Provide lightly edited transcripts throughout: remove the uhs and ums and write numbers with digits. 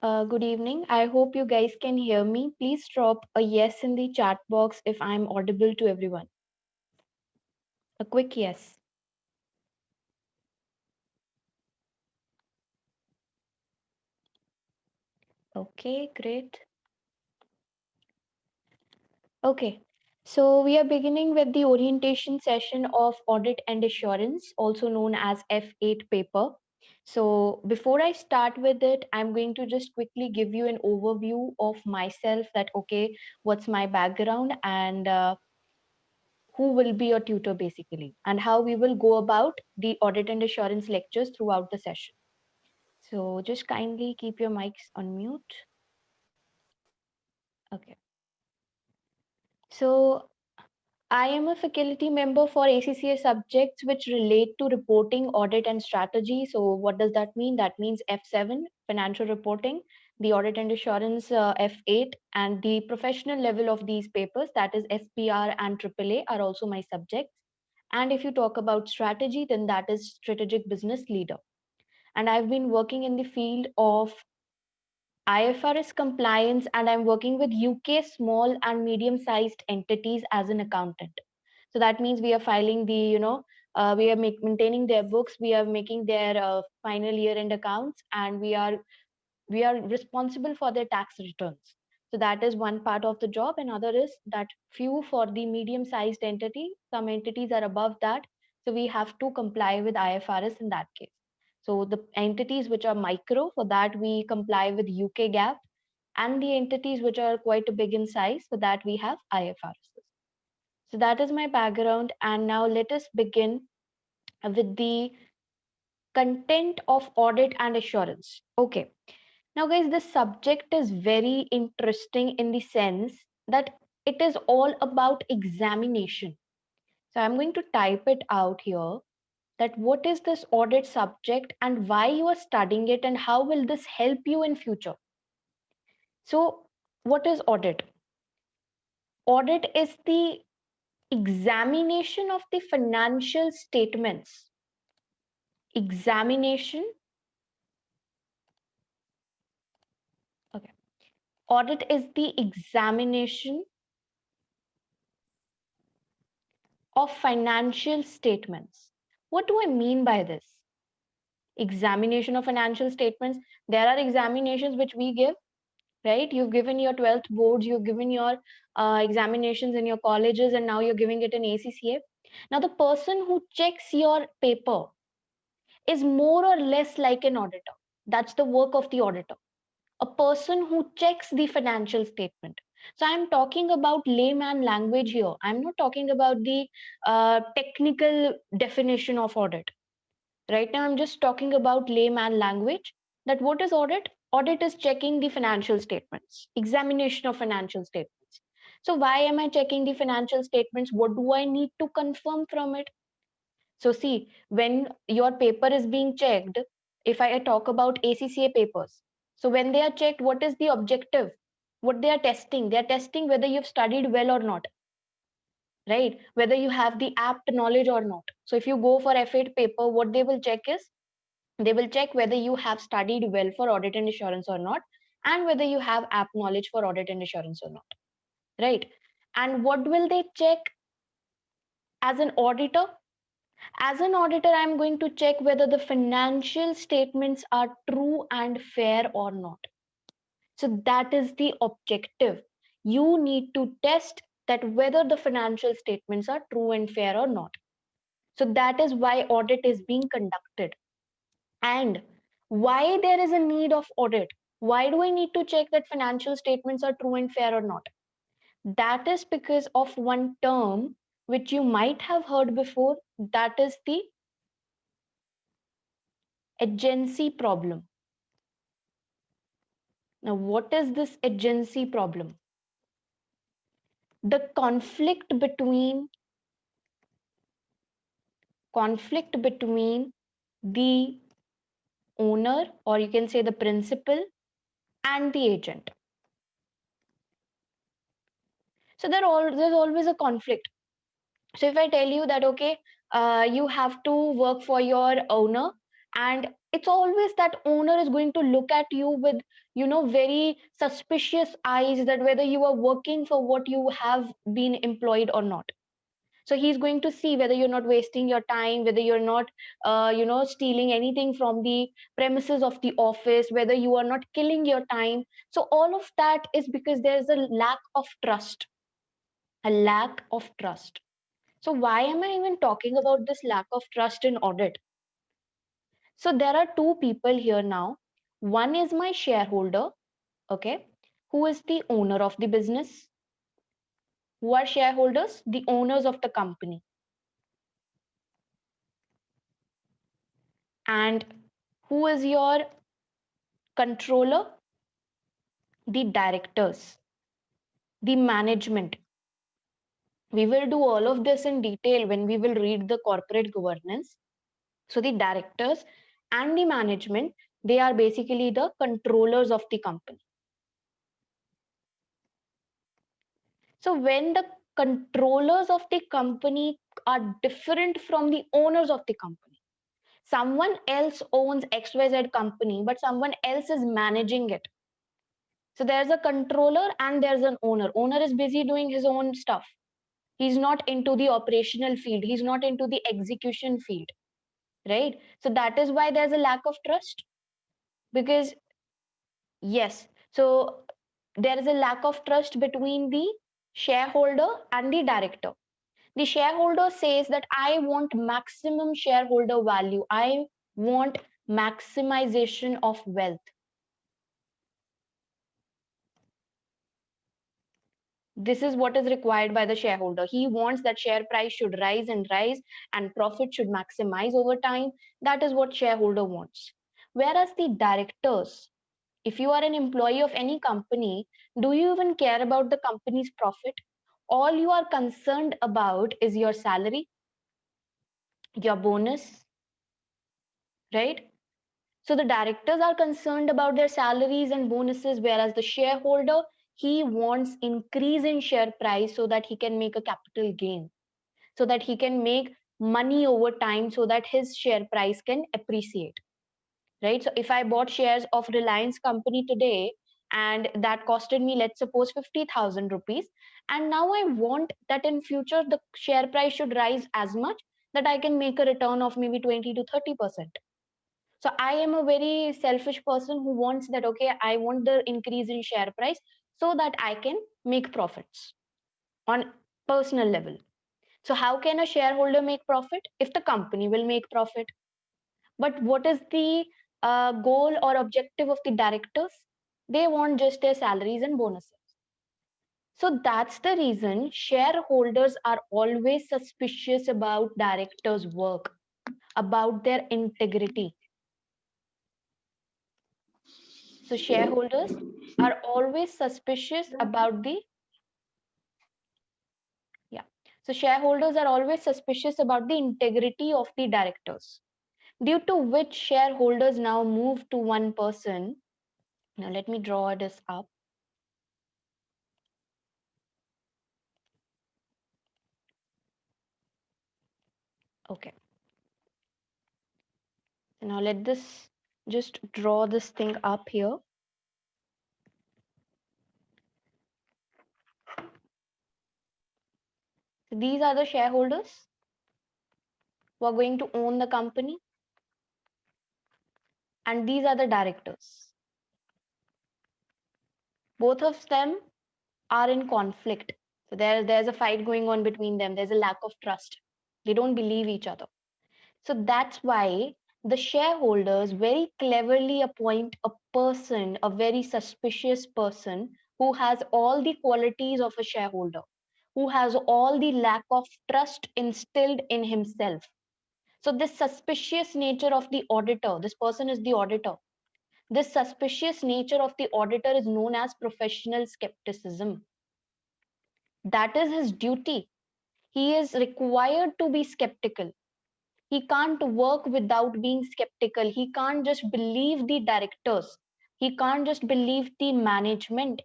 Good evening. I hope you guys can hear me. Please drop a yes in the chat box if I'm audible to everyone. A quick yes. Okay, great. Okay, so we are beginning with the orientation session of Audit and Assurance, also known as F8 paper. So before I start with it, I'm going to just quickly give you an overview of myself that, okay, what's my background and who will be your tutor basically, and how we will go about the audit and assurance lectures throughout the session. So just kindly keep your mics on mute. Okay. So I am a faculty member for ACCA subjects which relate to reporting, audit, and strategy. So what does that mean? That means F7, financial reporting, the audit and assurance F8, and the professional level of these papers, that is SPR and AAA, are also my subjects. And if you talk about strategy, then that is strategic business leader. And I've been working in the field of IFRS compliance, and I'm working with UK small and medium sized entities as an accountant. So that means we are filing the, we are maintaining their books, we are making their final year end accounts, and we are responsible for their tax returns. So that is one part of the job. Another is that few for the medium sized entity, some entities are above that, so we have to comply with IFRS in that case. So the entities which are micro, for that we comply with UK GAAP, and the entities which are quite big in size, for that we have IFRS. So that is my background, and now let us begin with the content of audit and assurance. Okay, now guys, this subject is very interesting in the sense that it is all about examination. So I'm going to type it out here, that what is this audit subject and why you are studying it and how will this help you in future. So what is audit? Audit is the examination of the financial statements. Examination. Okay. Audit is the examination of financial statements. What do I mean by this? Examination of financial statements. There are examinations which we give, right? You've given your 12th boards, you've given your examinations in your colleges, and now you're giving it in ACCA. Now, the person who checks your paper is more or less like an auditor. That's the work of the auditor, a person who checks the financial statement. So I'm talking about layman language here. I'm not talking about the technical definition of audit. Right now, I'm just talking about layman language. That what is audit? Audit is checking the financial statements, examination of financial statements. So why am I checking the financial statements? What do I need to confirm from it? So see, when your paper is being checked, if I talk about ACCA papers, so when they are checked, what is the objective? What they are testing? They are testing whether you've studied well or not, right? Whether you have the apt knowledge or not. So if you go for F8 paper, what they will check is, they will check whether you have studied well for audit and assurance or not, and whether you have apt knowledge for audit and assurance or not, right? And what will they check as an auditor? As an auditor, I'm going to check whether the financial statements are true and fair or not. So that is the objective. You need to test that whether the financial statements are true and fair or not. So that is why audit is being conducted. And why there is a need of audit? Why do I need to check that financial statements are true and fair or not? That is because of one term which you might have heard before, that is the agency problem. Now, what is this agency problem? The conflict between the owner, or you can say the principal, and the agent. So there's always a conflict. So if I tell you that, okay, you have to work for your owner, and it's always that owner is going to look at you with, very suspicious eyes, that whether you are working for what you have been employed or not. So he's going to see whether you're not wasting your time, whether you're not stealing anything from the premises of the office, whether you are not killing your time. So all of that is because there's a lack of trust, a lack of trust. So why am I even talking about this lack of trust in audit? So there are two people here now. One is my shareholder, okay, who is the owner of the business. Who are shareholders? The owners of the company. And who is your controller? The directors, the management. We will do all of this in detail when we will read the corporate governance. So the directors and the management, they are basically the controllers of the company. So when the controllers of the company are different from the owners of the company, someone else owns XYZ company, but someone else is managing it. So there's a controller and there's an owner. Owner is busy doing his own stuff. He's not into the operational field. He's not into the execution field, right? So that is why there's a lack of trust. Because, yes, so there is a lack of trust between the shareholder and the director. The shareholder says that I want maximum shareholder value. I want maximization of wealth. This is what is required by the shareholder. He wants that share price should rise and rise and profit should maximize over time. That is what shareholder wants. Whereas the directors, if you are an employee of any company, do you even care about the company's profit? All you are concerned about is your salary, your bonus, right? So the directors are concerned about their salaries and bonuses, whereas the shareholder, he wants increase in share price so that he can make a capital gain, so that he can make money over time, so that his share price can appreciate, right? So if I bought shares of Reliance company today and that costed me, let's suppose, 50,000 rupees, and now I want that in future the share price should rise as much that I can make a return of maybe 20 to 30%. So I am a very selfish person who wants that, okay, I want the increase in share price so that I can make profits on personal level. So how can a shareholder make profit? If the company will make profit. But what is the goal or objective of the directors? They want just their salaries and bonuses. So that's the reason shareholders are always suspicious about directors' work, about their integrity. So shareholders are always suspicious about the, yeah. So shareholders are always suspicious about the integrity of the directors, due to which shareholders now move to one person. Now let me draw this up. Okay. So now let this just draw this thing up here. So these are the shareholders who are going to own the company, and these are the directors. Both of them are in conflict. So there's a fight going on between them. There's a lack of trust. They don't believe each other. So that's why the shareholders very cleverly appoint a person, a very suspicious person, who has all the qualities of a shareholder, who has all the lack of trust instilled in himself. So this suspicious nature of the auditor, this person is the auditor. This suspicious nature of the auditor is known as professional skepticism. That is his duty. He is required to be skeptical. He can't work without being skeptical. He can't just believe the directors. He can't just believe the management,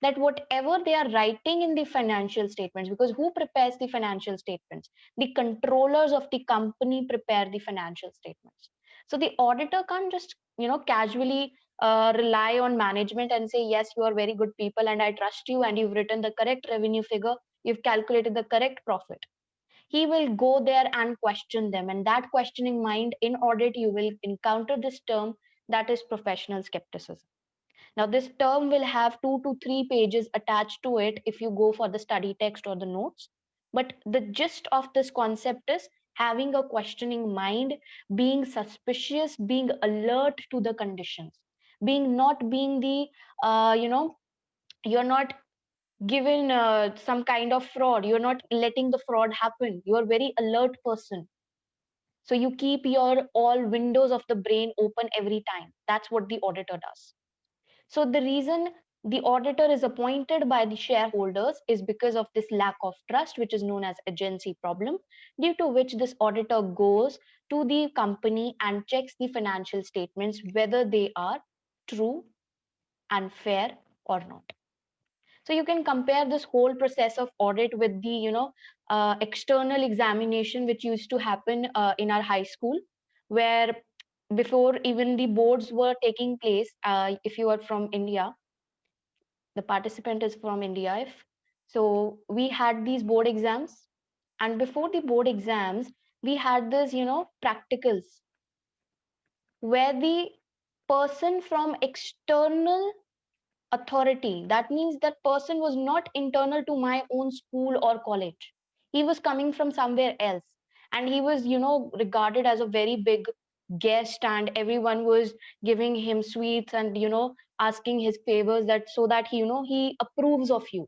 that whatever they are writing in the financial statements, because who prepares the financial statements? The controllers of the company prepare the financial statements. So the auditor can't just, casually rely on management and say, yes, you are very good people and I trust you and you've written the correct revenue figure, you've calculated the correct profit. He will go there and question them. And that questioning mind in audit, you will encounter this term that is professional skepticism. Now, this term will have 2 to 3 pages attached to it if you go for the study text or the notes. But the gist of this concept is having a questioning mind, being suspicious, being alert to the conditions, being not being the, you're not given some kind of fraud, you're not letting the fraud happen, you're a very alert person. So you keep your all windows of the brain open every time. That's what the auditor does. So the reason the auditor is appointed by the shareholders is because of this lack of trust, which is known as agency problem, due to which this auditor goes to the company and checks the financial statements whether they are true and fair or not. So you can compare this whole process of audit with the, external examination which used to happen in our high school, where before even the boards were taking place, if you are from India, the participant is from India. If so, we had these board exams, and before the board exams, we had this, practicals where the person from external authority, that means that person was not internal to my own school or college. He was coming from somewhere else, and he was, regarded as a very big guest, and everyone was giving him sweets and, asking his favors, that so that he, he approves of you,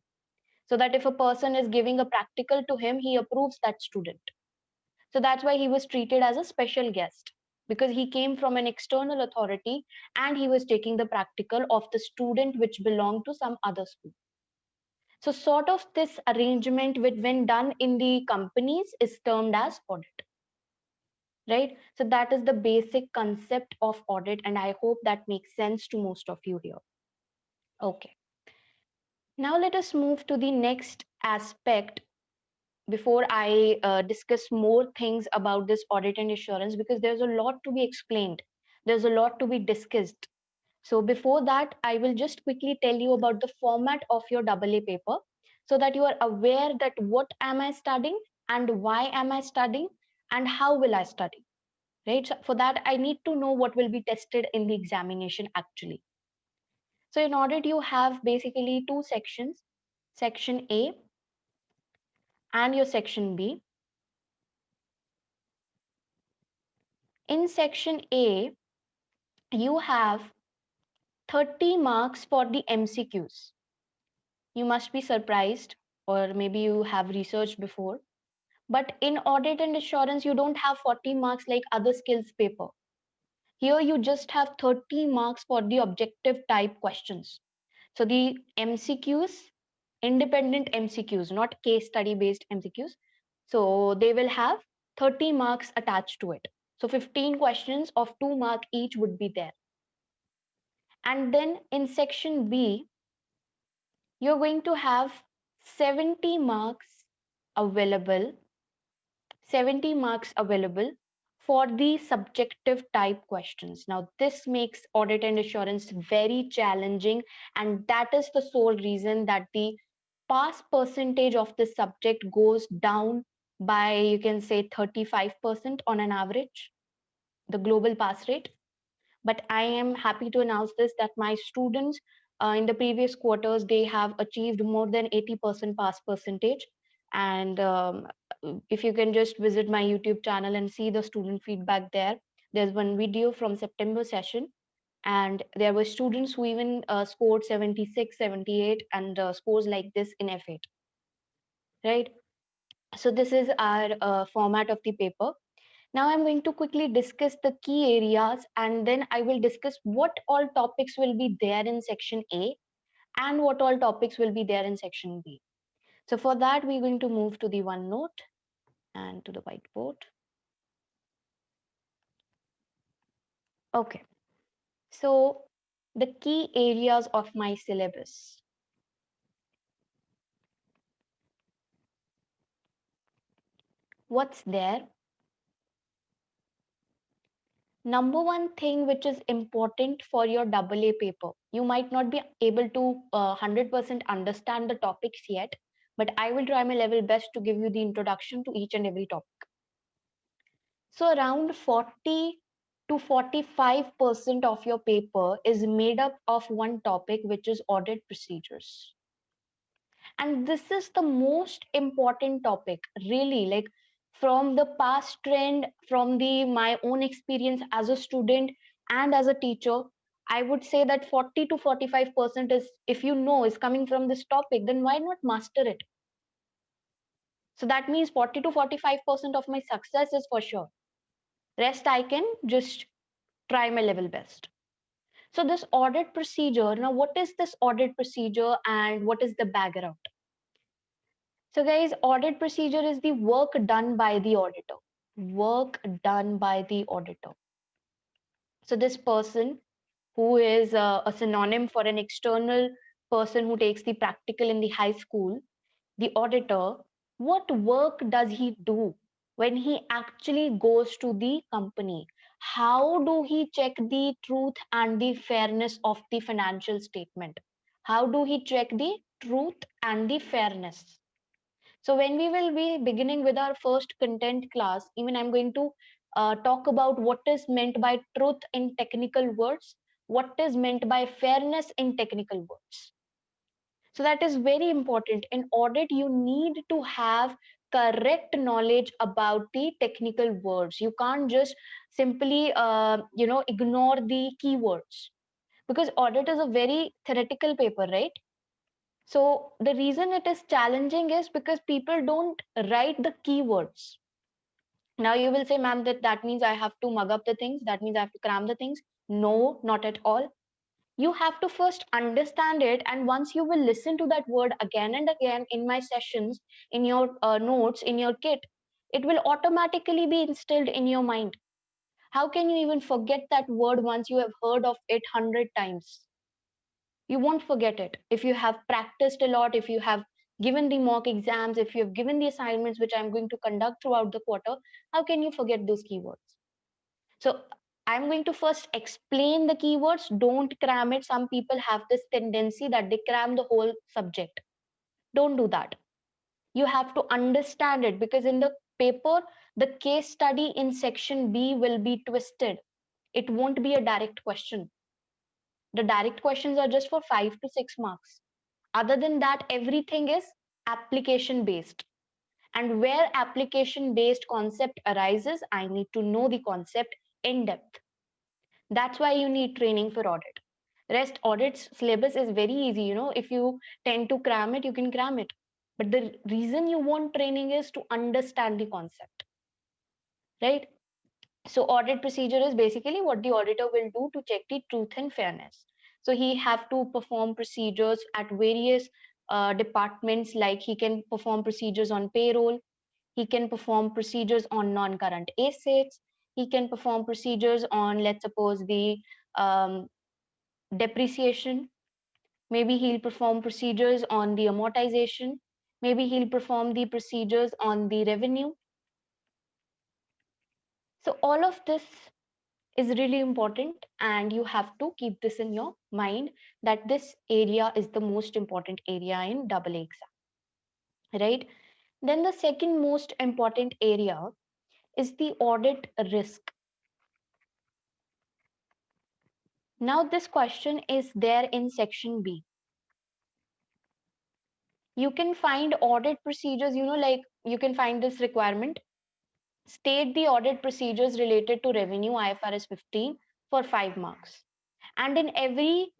so that if a person is giving a practical to him, he approves that student. So that's why he was treated as a special guest, because he came from an external authority and he was taking the practical of the student which belonged to some other school. So sort of this arrangement with when done in the companies is termed as audit, right? So that is the basic concept of audit, and I hope that makes sense to most of you here. Okay. Now let us move to the next aspect before I discuss more things about this audit and assurance, because there's a lot to be explained, there's a lot to be discussed. So before that, I will just quickly tell you about the format of your AA paper, so that you are aware that what am I studying and why am I studying and how will I study, right? So for that, I need to know what will be tested in the examination actually. So in audit, you have basically two sections, section A and your section B. In section A, you have 30 marks for the MCQs. You must be surprised, or maybe you have researched before, but in audit and assurance, you don't have 40 marks like other skills paper. Here, you just have 30 marks for the objective type questions. So the MCQs, independent MCQs, not case study based MCQs. So they will have 30 marks attached to it. So 15 questions of 2 mark each would be there. And then in section B, you're going to have 70 marks available, 70 marks available for the subjective type questions. Now, this makes audit and assurance very challenging, and that is the sole reason that the pass percentage of the subject goes down by, you can say, 35% on an average, the global pass rate. But I am happy to announce this, that my students in the previous quarters, they have achieved more than 80% pass percentage. And if you can just visit my YouTube channel and see the student feedback there, there's one video from September session, and there were students who even scored 76, 78, and scores like this in F8, right? So this is our format of the paper. Now I'm going to quickly discuss the key areas, and then I will discuss what all topics will be there in section A and what all topics will be there in section B. So for that, we're going to move to the OneNote and to the whiteboard. Okay, so the key areas of my syllabus. What's there? Number one thing which is important for your AA paper, you might not be able to 100% understand the topics yet, but I will try my level best to give you the introduction to each and every topic. So around 40 to 45% of your paper is made up of one topic, which is audit procedures. And this is the most important topic, really, like from the past trend, from the my own experience as a student and as a teacher, I would say that 40 to 45% is, if you know, is coming from this topic, then why not master it? So that means 40 to 45% of my success is for sure. Rest I can just try my level best. So this audit procedure, now what is this audit procedure and what is the background? So guys, audit procedure is the work done by the auditor. Work done by the auditor. So this person who is a synonym for an external person who takes the practical in the high school, the auditor, what work does he do when he actually goes to the company? How do he check the truth and the fairness of the financial statement? How do he check the truth and the fairness? So when we will be beginning with our first content class, even I'm going to talk about what is meant by truth in technical words, what is meant by fairness in technical words. So that is very important. In audit, you need to have correct knowledge about the technical words. You can't just simply, ignore the keywords, because audit is a very theoretical paper, right? So the reason it is challenging is because people don't write the keywords. Now you will say, ma'am, that means I have to mug up the things. That means I have to cram the things. No, not at all. You have to first understand it. And once you will listen to that word again and again in my sessions, in your notes, in your kit, it will automatically be instilled in your mind. How can you even forget that word once you have heard of it 100 times? You won't forget it if you have practiced a lot, if you have given the mock exams, if you have given the assignments which I'm going to conduct throughout the quarter. How can you forget those keywords? So I'm going to first explain the keywords. Don't cram it. Some people have this tendency that they cram the whole subject. Don't do that. You have to understand it, because in the paper, the case study in section B will be twisted. It won't be a direct question. The direct questions are just for 5 to 6 marks. Other than that, everything is application based. And where application based concept arises, I need to know the concept in depth. That's why you need training for audit. Rest audit's syllabus is very easy. If you tend to cram it, you can cram it. But the reason you want training is to understand the concept, right? So audit procedure is basically what the auditor will do to check the truth and fairness. So he have to perform procedures at various departments, like he can perform procedures on payroll, he can perform procedures on non-current assets, he can perform procedures on, let's suppose, the um, depreciation, maybe he'll perform procedures on the amortization, maybe he'll perform the procedures on the revenue. So all of this is really important, and you have to keep this in your mind, that this area is the most important area in AA exam, right? Then the second most important area is the audit risk. Now this question is there in section B. You can find audit procedures, like you can find this requirement: state the audit procedures related to revenue IFRS 15 for 5 marks. And in every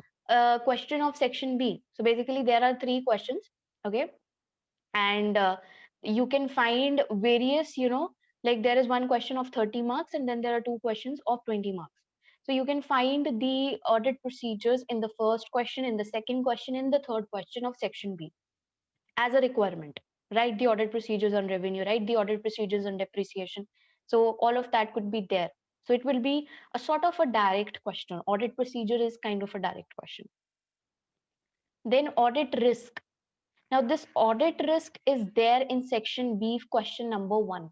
question of section B, so basically there are 3 questions, okay? And you can find various, like there is one question of 30 marks, and then there are 2 questions of 20 marks. So you can find the audit procedures in the first question, in the second question, in the third question of section B as a requirement. Write the audit procedures on revenue, write the audit procedures on depreciation. So all of that could be there. So it will be a sort of a direct question. Audit procedure is kind of a direct question. Then audit risk. Now this audit risk is there in section B, question number 1,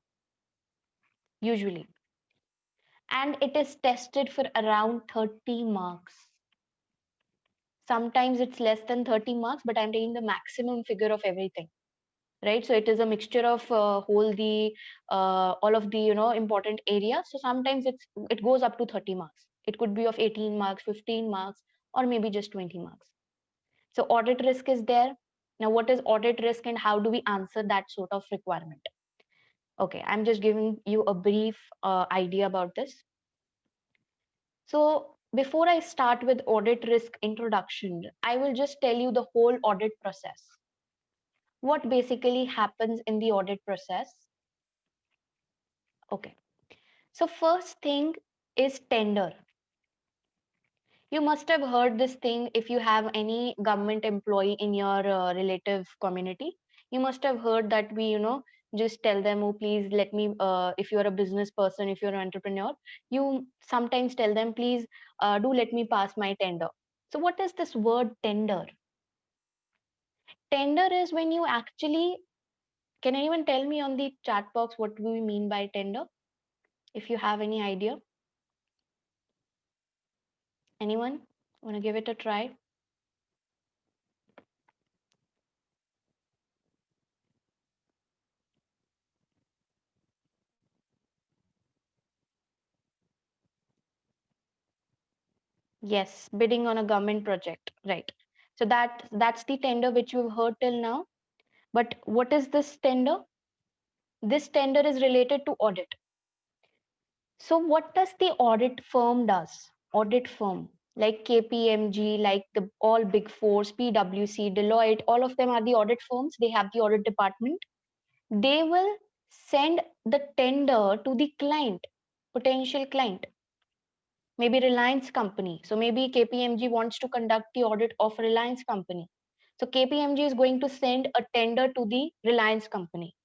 usually. and it is tested for around 30 marks. Sometimes it's less than 30 marks, but I'm taking the maximum figure of everything, right? So it is a mixture of all of the important areas. So sometimes it goes up to 30 marks. It could be of 18 marks, 15 marks, or maybe just 20 marks. So audit risk is there. Now, what is audit risk and how do we answer that sort of requirement? Okay, I'm just giving you a brief idea about this. So before I start with audit risk introduction, I will just tell you the whole audit process. What basically happens in the audit process? Okay. So first thing is tender. You must have heard this thing if you have any government employee in your relative community. You must have heard that we, just tell them, oh, please let me, if you're a business person, if you're an entrepreneur, you sometimes tell them, please do let me pass my tender. So, what is this word tender? Tender is when you actually, can anyone tell me on the chat box what do we mean by tender? If you have any idea, anyone want to give it a try? Yes, bidding on a government project, right? So that's the tender which you've heard till now. But what is this tender? This tender is related to audit. So what does the audit firm does? Audit firm like KPMG, like the all big fours, PwC, Deloitte, all of them are the audit firms. They have the audit department. They will send the tender to the client, potential client, maybe Reliance company. So maybe KPMG wants to conduct the audit of Reliance company. So KPMG is going to send a tender to the Reliance company.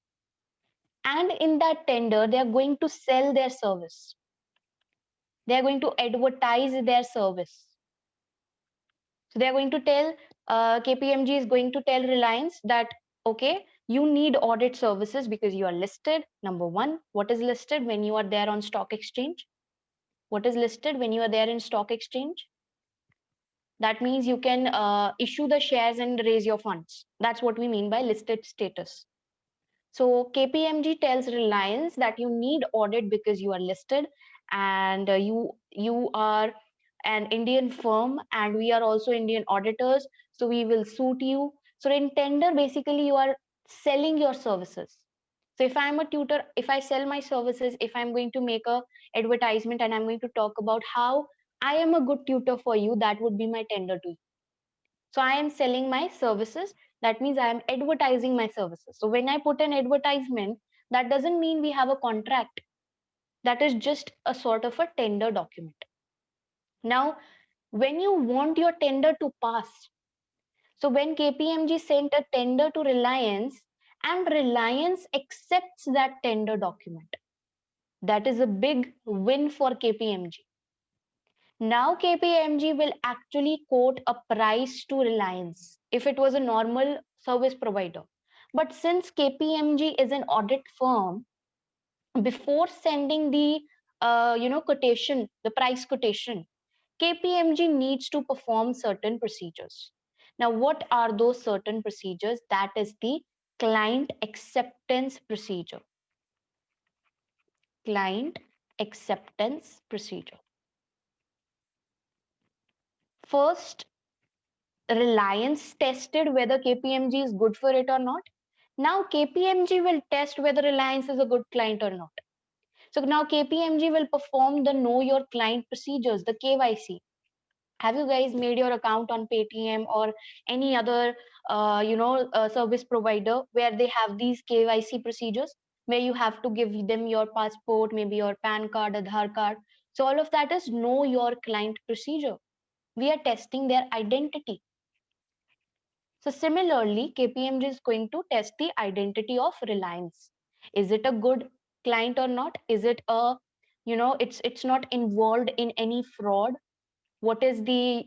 And in that tender, they are going to sell their service. They are going to advertise their service. So they are going to tell, KPMG is going to tell Reliance that, okay, you need audit services because you are listed. Number one, what is listed when you are there on stock exchange? What is listed when you are there in stock exchange? That means you can issue the shares and raise your funds. That's what we mean by listed status. So KPMG tells Reliance that you need audit because you are listed and you are an Indian firm and we are also Indian auditors. So we will suit you. So in tender, basically you are selling your services. So if I'm a tutor, if I sell my services, if I'm going to make a advertisement and I'm going to talk about how I am a good tutor for you, that would be my tender to you. So I am selling my services. That means I am advertising my services. So when I put an advertisement, that doesn't mean we have a contract. That is just a sort of a tender document. Now, when you want your tender to pass, so when KPMG sent a tender to Reliance and Reliance accepts that tender document, that is a big win for KPMG. Now KPMG will actually quote a price to Reliance if it was a normal service provider. But since KPMG is an audit firm, before sending the quotation, the price quotation, KPMG needs to perform certain procedures. Now, what are those certain procedures? That is the client acceptance procedure. Client acceptance procedure. First, Reliance tested whether KPMG is good for it or not. Now KPMG will test whether Reliance is a good client or not. So now KPMG will perform the know your client procedures, the KYC. Have you guys made your account on Paytm or any other service provider where they have these KYC procedures where you have to give them your passport, maybe your PAN card, Aadhaar card. So all of that is know your client procedure. We are testing their identity. So similarly, KPMG is going to test the identity of Reliance. Is it a good client or not? Is it a, it's not involved in any fraud? What is the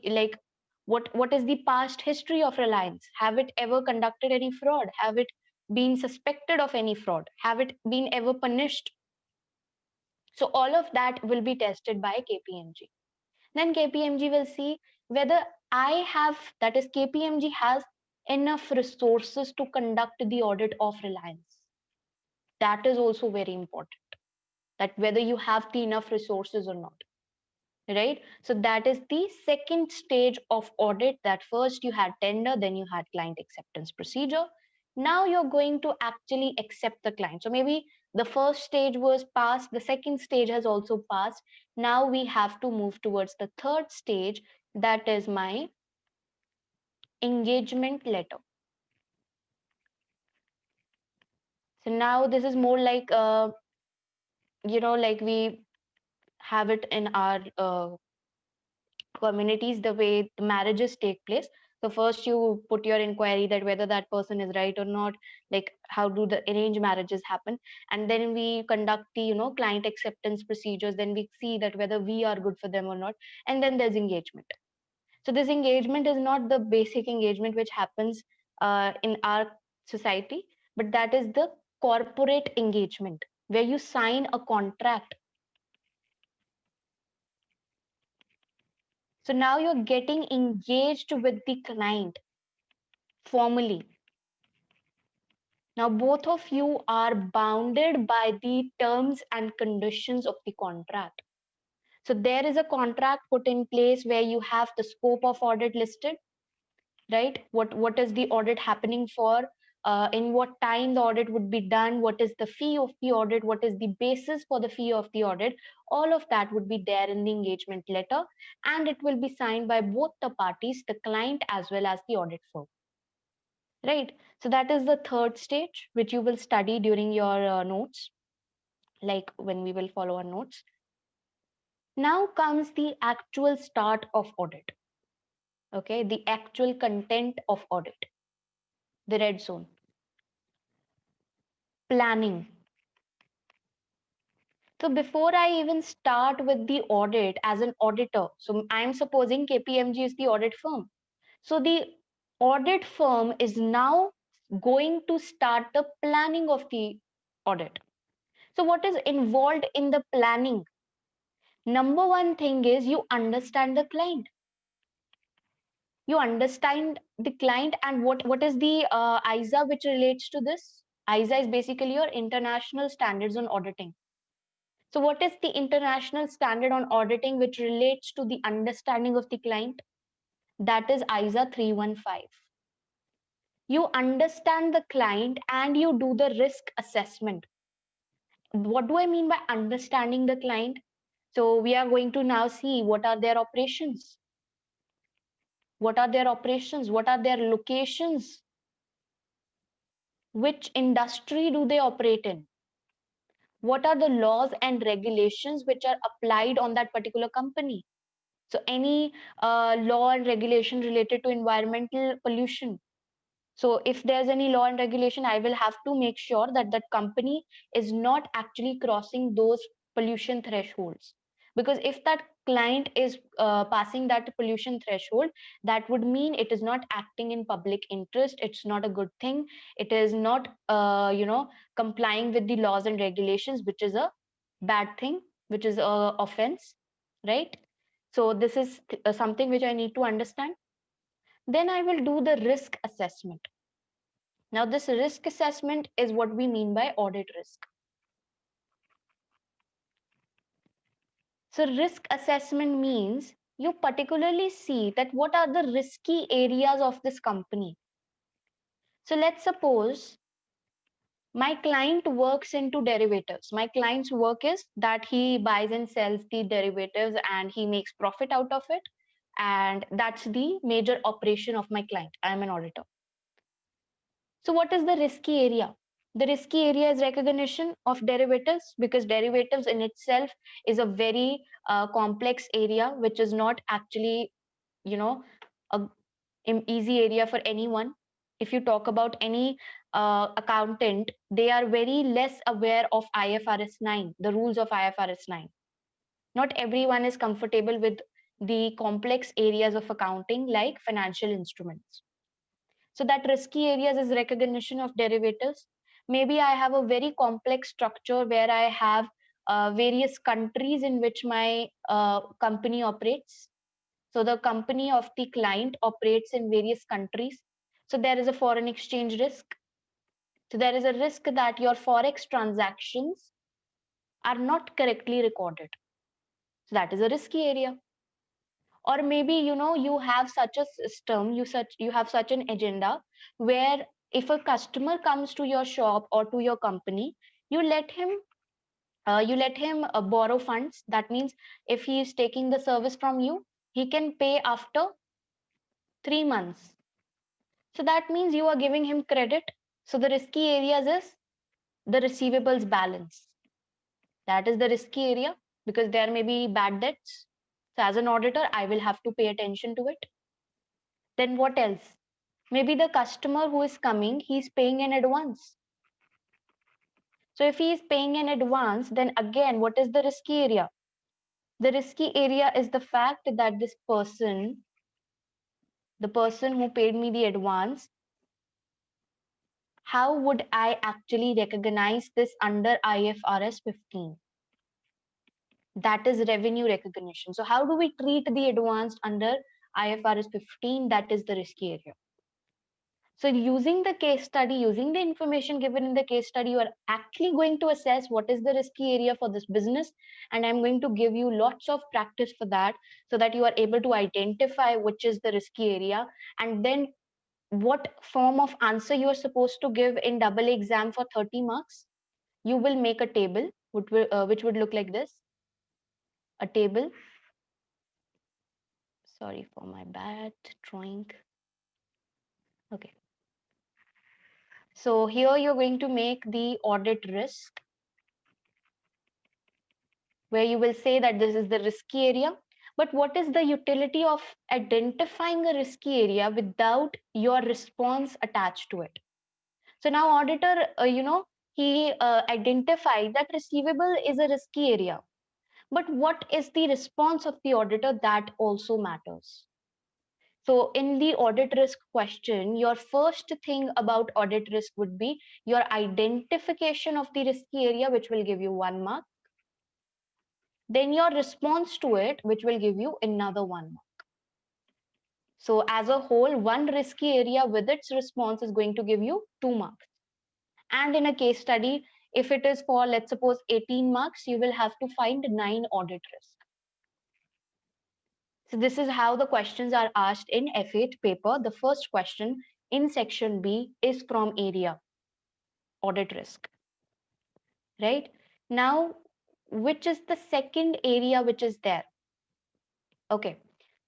what is the past history of Reliance? Have it ever conducted any fraud? Have it been suspected of any fraud? Have it been ever punished? So all of that will be tested by KPMG. Then KPMG will see whether that is KPMG has enough resources to conduct the audit of Reliance. That is also very important, that whether you have the enough resources or not, right? So that is the second stage of audit. That first you had tender, then you had client acceptance procedure. Now you're going to actually accept the client. So maybe the first stage was passed, the second stage has also passed. Now we have to move towards the third stage, that is my engagement letter. So now this is more like like we have it in our communities, the way the marriages take place. So first you put your inquiry that whether that person is right or not, like how do the arranged marriages happen, and then we conduct the client acceptance procedures, then we see that whether we are good for them or not, and then there's engagement. So this engagement is not the basic engagement which happens in our society, but that is the corporate engagement where you sign a contract. So now you're getting engaged with the client formally. Now both of you are bounded by the terms and conditions of the contract. So there is a contract put in place where you have the scope of audit listed, right? What is the audit happening for? In what time the audit would be done? What is the fee of the audit? What is the basis for the fee of the audit? All of that would be there in the engagement letter, and it will be signed by both the parties, the client as well as the audit firm. Right. So that is the third stage, which you will study during your notes, like when we will follow our notes. Now comes the actual start of audit. Okay, the actual content of audit, the red zone. Planning. So before I even start with the audit as an auditor, so I'm supposing KPMG is the audit firm. So the audit firm is now going to start the planning of the audit. So what is involved in the planning? Number one thing is you understand the client. You understand the client, and what is the ISA which relates to this? ISA is basically your international standards on auditing. So what is the international standard on auditing which relates to the understanding of the client? That is ISA 315. You understand the client and you do the risk assessment. What do I mean by understanding the client? So we are going to now see what are their operations. What are their operations? What are their locations? Which industry do they operate in? What are the laws and regulations which are applied on that particular company? So any law and regulation related to environmental pollution. So if there's any law and regulation, I will have to make sure that that company is not actually crossing those pollution thresholds. Because if that client is passing that pollution threshold, that would mean it is not acting in public interest. It's not a good thing. It is not, complying with the laws and regulations, which is a bad thing, which is a offense, right? So this is something which I need to understand. Then I will do the risk assessment. Now, this risk assessment is what we mean by audit risk. So, risk assessment means you particularly see that what are the risky areas of this company. So, let's suppose my client works into derivatives. My client's work is that he buys and sells the derivatives and he makes profit out of it. And that's the major operation of my client. I am an auditor. So what is the risky area? The risky area is recognition of derivatives, because derivatives in itself is a very complex area, which is not actually, you know, a easy area for anyone. If you talk about any accountant, they are very less aware of IFRS 9, the rules of IFRS 9. Not everyone is comfortable with the complex areas of accounting like financial instruments. So that risky areas is recognition of derivatives. Maybe I have a very complex structure where I have various countries in which my company operates. So the company of the client operates in various countries. So there is a foreign exchange risk. So there is a risk that your forex transactions are not correctly recorded. So that is a risky area. Or maybe, you have such a system, you have such an agenda where if a customer comes to your shop or to your company, you let him borrow funds. That means if he is taking the service from you, he can pay after 3 months. So that means you are giving him credit. So the risky areas is the receivables balance. That is the risky area because there may be bad debts. So as an auditor, I will have to pay attention to it. Then what else? Maybe the customer who is coming, he's paying in advance. So if he is paying in advance, then again, what is the risky area? The risky area is the fact that this person, the person who paid me the advance, how would I actually recognize this under IFRS 15? That is revenue recognition. So how do we treat the advanced under IFRS 15? That is the risky area. So using the case study, using the information given in the case study, you are actually going to assess what is the risky area for this business. And I'm going to give you lots of practice for that so that you are able to identify which is the risky area and then what form of answer you are supposed to give in double exam for 30 marks. You will make a table which would look like this. A table. Sorry for my bad drawing. Okay. So here you're going to make the audit risk, where you will say that this is the risky area. But what is the utility of identifying a risky area without your response attached to it? So now auditor, he identified that receivable is a risky area. But what is the response of the auditor? That also matters. So in the audit risk question, your first thing about audit risk would be your identification of the risky area, which will give you 1 mark. Then your response to it, which will give you another 1 mark. So as a whole, one risky area with its response is going to give you 2 marks. And in a case study, if it is for, let's suppose, 18 marks, you will have to find 9 audit risk. So this is how the questions are asked in F8 paper. The first question in section B is from area, audit risk. Right? Now, which is the second area which is there? Okay.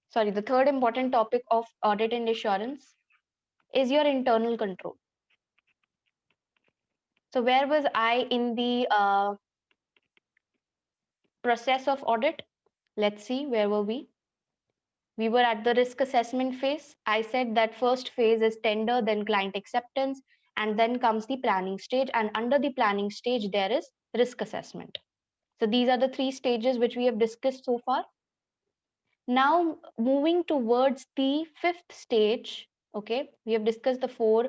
Sorry, the third important topic of audit and assurance is your internal control. So where was I in the process of audit? Let's see, where were we? We were at the risk assessment phase. I said that first phase is tender, then client acceptance, and then comes the planning stage. And under the planning stage, there is risk assessment. So these are the 3 stages which we have discussed so far. Now moving towards the 5th stage. Okay, we have discussed the 4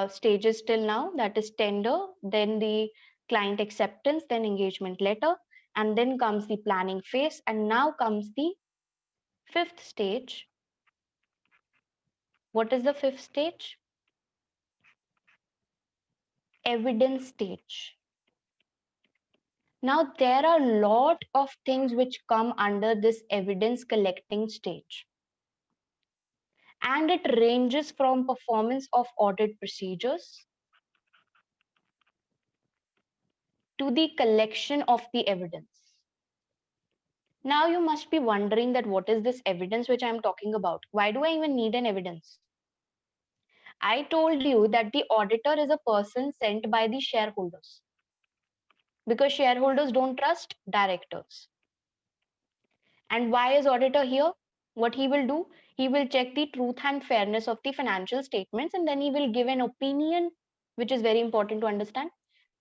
stages till now, that is tender, then the client acceptance, then engagement letter, and then comes the planning phase, and now comes the 5th stage. What is the 5th stage? Evidence stage. Now there are a lot of things which come under this evidence collecting stage. And it ranges from performance of audit procedures to the collection of the evidence. Now you must be wondering that what is this evidence which I am talking about? Why do I even need an evidence? I told you that the auditor is a person sent by the shareholders because shareholders don't trust directors. And why is auditor here? What he will do? He will check the truth and fairness of the financial statements, and then he will give an opinion, which is very important to understand.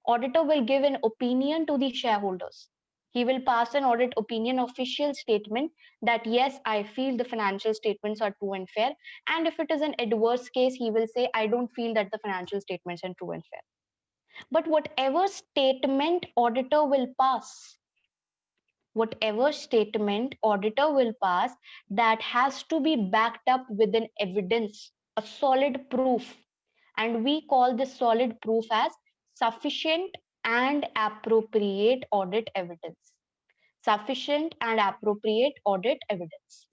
Auditor will give an opinion to the shareholders. He will pass an audit opinion official statement that yes, I feel the financial statements are true and fair. And if it is an adverse case, he will say, I don't feel that the financial statements are true and fair. But whatever statement auditor will pass, that has to be backed up with an evidence, a solid proof. And we call this solid proof as sufficient and appropriate audit evidence. Sufficient and appropriate audit evidence.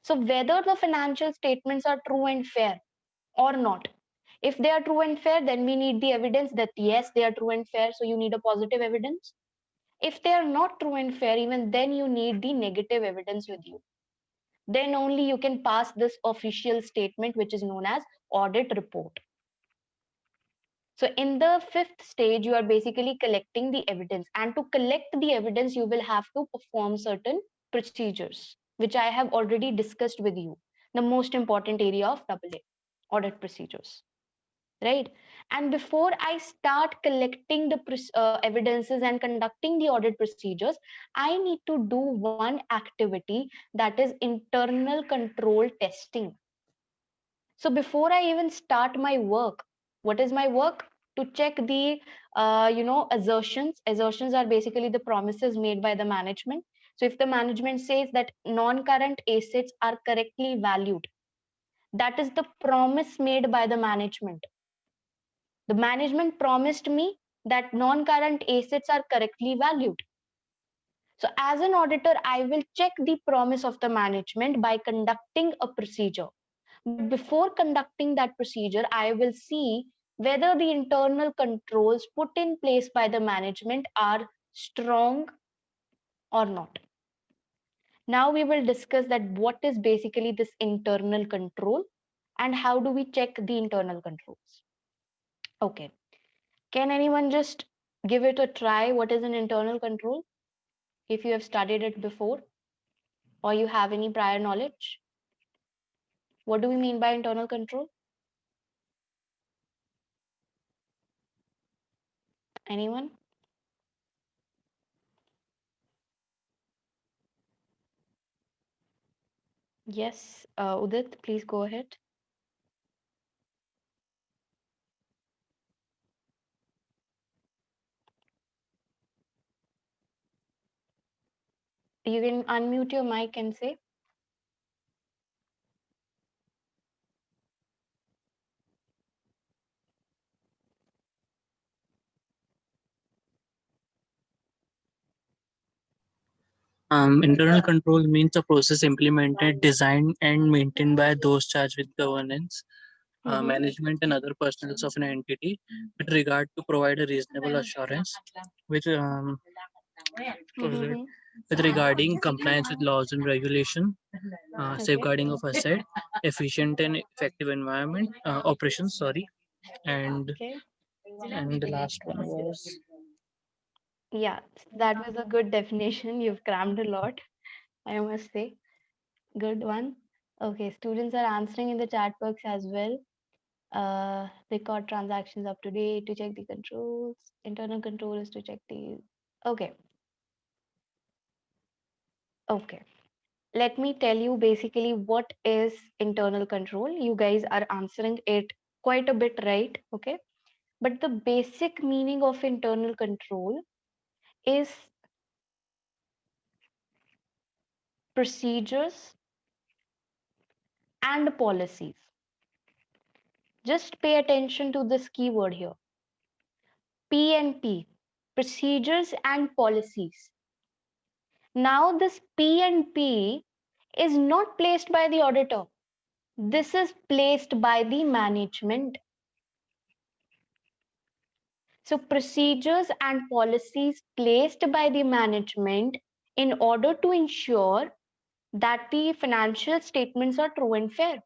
So whether the financial statements are true and fair or not. If they are true and fair, then we need the evidence that yes, they are true and fair. So you need a positive evidence. If they are not true and fair, even then you need the negative evidence with you. Then only you can pass this official statement, which is known as audit report. So in the fifth stage, you are basically collecting the evidence. And to collect the evidence, you will have to perform certain procedures, which I have already discussed with you. The most important area of AA, audit procedures. Right? And before I start collecting the evidences and conducting the audit procedures, I need to do one activity, that is internal control testing. So before I even start my work, what is my work? To check the assertions. Assertions are basically the promises made by the management. So if the management says that non-current assets are correctly valued, that is the promise made by the management. The management promised me that non-current assets are correctly valued. So as an auditor, I will check the promise of the management by conducting a procedure. But before conducting that procedure, I will see whether the internal controls put in place by the management are strong or not. Now we will discuss that what is basically this internal control and how do we check the internal controls. Okay. Can anyone just give it a try? What is an internal control? If you have studied it before or you have any prior knowledge, what do we mean by internal control? Anyone? Yes, Udit, please go ahead. You can unmute your mic and say. Internal control means a process implemented, designed, and maintained by those charged with governance, Mm-hmm. management, and other personnel of an entity with regard to provide a reasonable assurance with Mm-hmm. with regarding compliance with laws and regulation, Okay. safeguarding of asset, efficient and effective environment operations. Sorry, and Okay. the last one was Yeah, that was a good definition. You've crammed a lot, I must say. Good one. Okay, students are answering in the chat box as well. Record transactions up to date to check the controls. Internal control is to check the. Okay, okay. Let me tell you basically what is internal control. You guys are answering it quite a bit right. Okay, but the basic meaning of internal control is procedures and policies. Just pay attention to this keyword here. P&P, procedures and policies. Now this P&P is not placed by the auditor. This is placed by the management. So procedures and policies placed by the management in order to ensure that the financial statements are true and fair.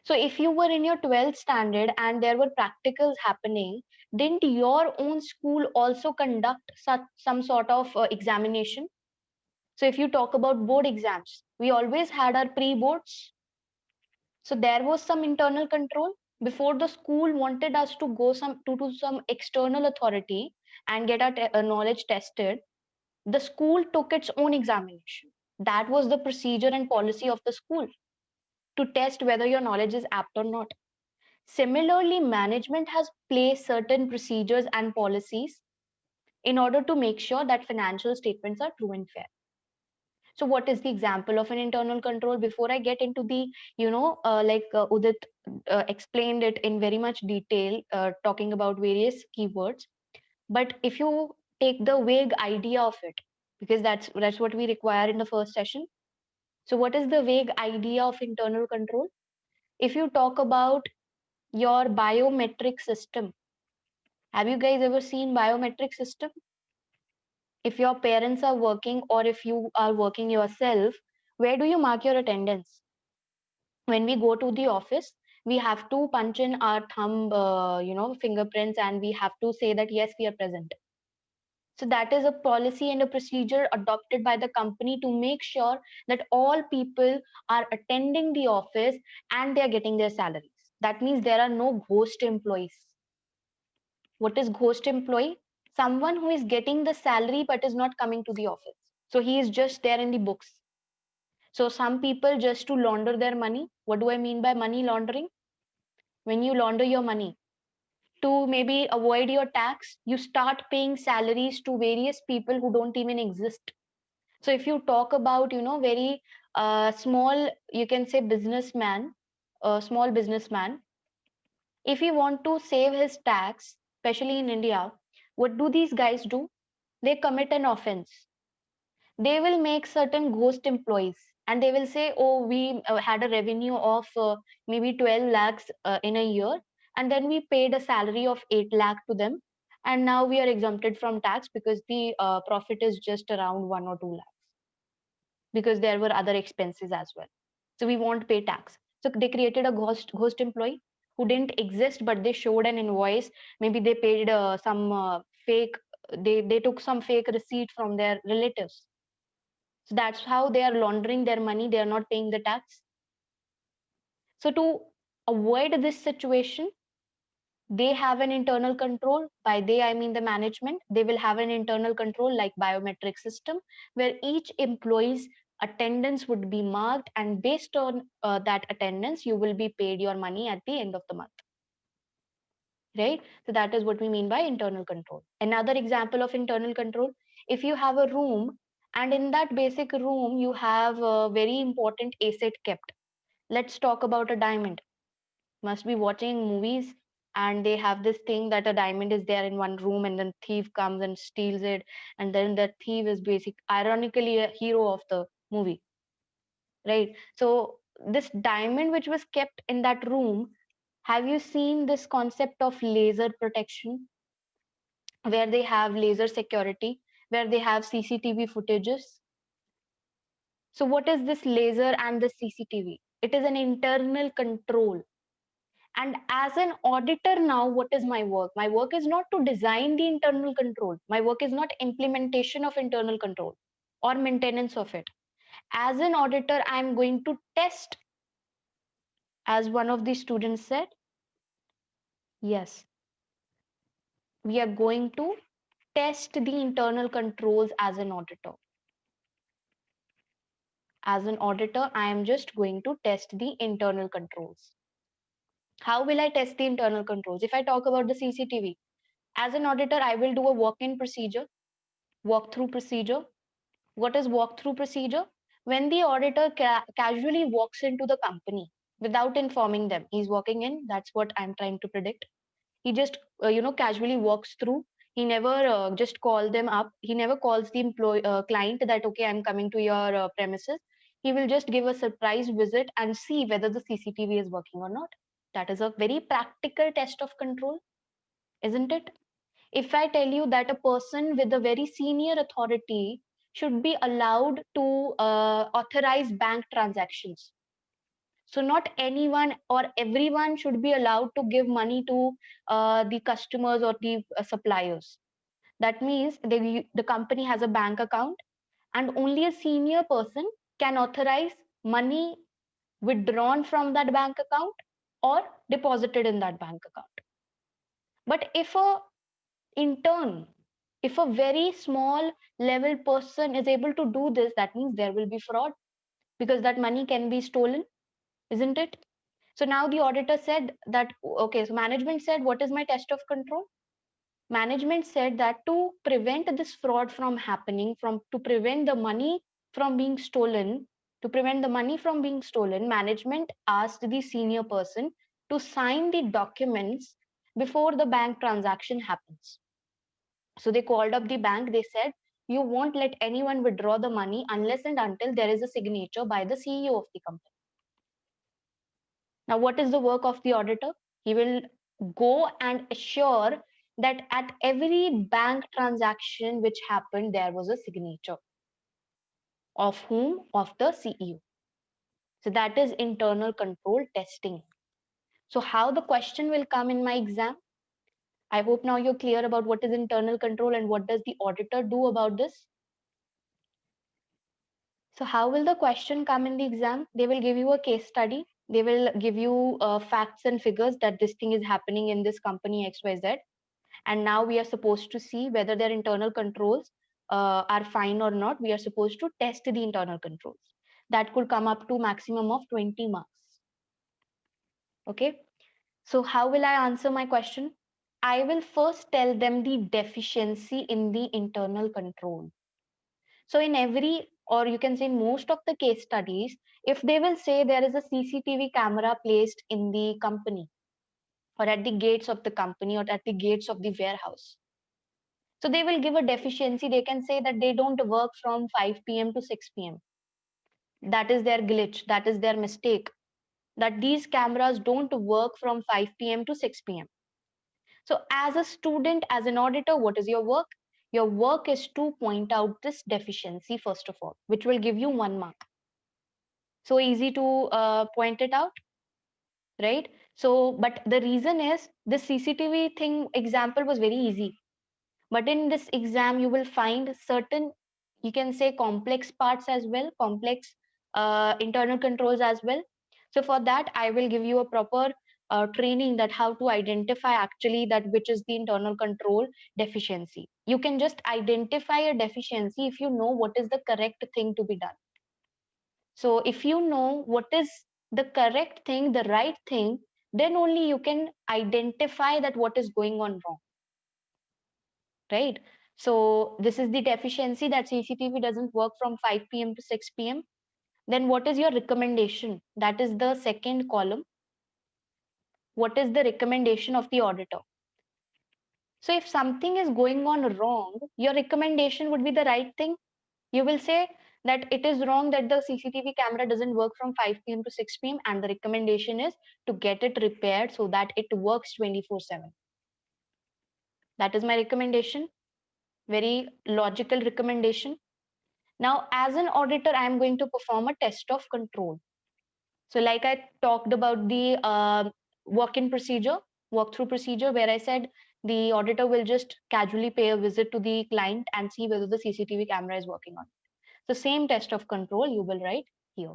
So if you were in your 12th standard and there were practicals happening, didn't your own school also conduct some sort of examination? So if you talk about board exams, we always had our pre-boards. So there was some internal control before the school wanted us to go to some external authority and get our knowledge tested. The school took its own examination. That was the procedure and policy of the school to test whether your knowledge is apt or not. Similarly, management has placed certain procedures and policies in order to make sure that financial statements are true and fair. So what is the example of an internal control? Before I get into the, Udit explained it in very much detail, talking about various keywords. But if you take the vague idea of it, because that's what we require in the first session. So what is the vague idea of internal control? If you talk about your biometric system, have you guys ever seen biometric system? If your parents are working or if you are working yourself, where do you mark your attendance? When we go to the office, we have to punch in our thumb, fingerprints, and we have to say that yes, we are present. So that is a policy and a procedure adopted by the company to make sure that all people are attending the office and they are getting their salaries. That means there are no ghost employees. What is ghost employee? Someone who is getting the salary but is not coming to the office. So he is just there in the books. So some people, just to launder their money. What do I mean by money laundering? When you launder your money to maybe avoid your tax, you start paying salaries to various people who don't even exist. So if you talk about, very small, you can say businessman, a small businessman, if he want to save his tax, especially in India, what do these guys do? They commit an offense. They will make certain ghost employees and they will say, oh, we had a revenue of maybe 12 lakhs in a year, and then we paid a salary of 8 lakh to them, and now we are exempted from tax because the profit is just around 1 or 2 lakhs, because there were other expenses as well. So we won't pay tax. So they created a ghost employee who didn't exist, but they showed an invoice. Maybe they paid some fake. They took some fake receipt from their relatives. So that's how they are laundering their money. They are not paying the tax. So to avoid this situation, they have an internal control. By they, I mean the management. They will have an internal control like biometric system, where each employee's attendance would be marked, and based on that attendance, you will be paid your money at the end of the month. Right? So that is what we mean by internal control. Another example of internal control, if you have a room and in that basic room you have a very important asset kept. Let's talk about a diamond. Must be watching movies and they have this thing that a diamond is there in one room and then thief comes and steals it, and then the thief is basic ironically a hero of the movie, right? So this diamond which was kept in that room, have you seen this concept of laser protection, where they have laser security, where they have CCTV footages? So what is this laser and the CCTV? It is an internal control. And as an auditor now, what is my work? My work is not to design the internal control. My work is not implementation of internal control or maintenance of it. As an auditor, I'm going to test, as one of the students said, yes, we are going to test the internal controls as an auditor. As an auditor, I am just going to test the internal controls. How will I test the internal controls? If I talk about the CCTV, as an auditor, I will do a walk-in procedure, walk-through procedure. What is walk-through procedure? When the auditor casually walks into the company without informing them, he's walking in. That's what I'm trying to predict. He just, casually walks through. He never just call them up. He never calls the client that, okay, I'm coming to your premises. He will just give a surprise visit and see whether the CCTV is working or not. That is a very practical test of control, isn't it? If I tell you that a person with a very senior authority should be allowed to authorize bank transactions. So not anyone or everyone should be allowed to give money to the customers or the suppliers. That means the company has a bank account and only a senior person can authorize money withdrawn from that bank account or deposited in that bank account. But if a intern, if a very small level person is able to do this, that means there will be fraud, because that money can be stolen, isn't it? So now the auditor said that, okay, so management said, what is my test of control? Management said that to prevent this fraud from happening, to prevent the money from being stolen, management asked the senior person to sign the documents before the bank transaction happens. So they called up the bank. They said, you won't let anyone withdraw the money unless and until there is a signature by the CEO of the company. Now, what is the work of the auditor? He will go and assure that at every bank transaction which happened, there was a signature. Of whom? Of the CEO. So that is internal control testing. So how the question will come in my exam? I hope now you're clear about what is internal control and what does the auditor do about this. So how will the question come in the exam? They will give you a case study. They will give you facts and figures that this thing is happening in this company XYZ. And now we are supposed to see whether their internal controls are fine or not. We are supposed to test the internal controls. That could come up to maximum of 20 marks. Okay. So how will I answer my question? I will first tell them the deficiency in the internal control. So in every, or you can say in most of the case studies, if they will say there is a CCTV camera placed in the company or at the gates of the company or at the gates of the warehouse. So they will give a deficiency. They can say that they don't work from 5 p.m. to 6 p.m. That is their glitch. That is their mistake. That these cameras don't work from 5 p.m. to 6 p.m. So as a student, as an auditor, what is your work? Your work is to point out this deficiency first of all, which will give you 1 mark. So easy to point it out, right? So, but the reason is this CCTV thing example was very easy. But in this exam, you will find certain, you can say complex parts as well, complex internal controls as well. So for that, I will give you a proper training that how to identify actually that which is the internal control deficiency. You can just identify a deficiency if you know what is the correct thing to be done. So if you know what is the correct thing, the right thing, then only you can identify that what is going on wrong, right? So this is the deficiency that CCTV doesn't work from 5 p.m. to 6 p.m. Then what is your recommendation? That is the second column. What is the recommendation of the auditor? So if something is going on wrong, your recommendation would be the right thing. You will say that it is wrong that the CCTV camera doesn't work from 5 p.m. to 6 p.m. and the recommendation is to get it repaired so that it works 24/7. That is my recommendation. Very logical recommendation. Now, as an auditor, I am going to perform a test of control. So like I talked about the walk-in procedure, walkthrough procedure, where I said the auditor will just casually pay a visit to the client and see whether the CCTV camera is working on. The same test of control you will write here,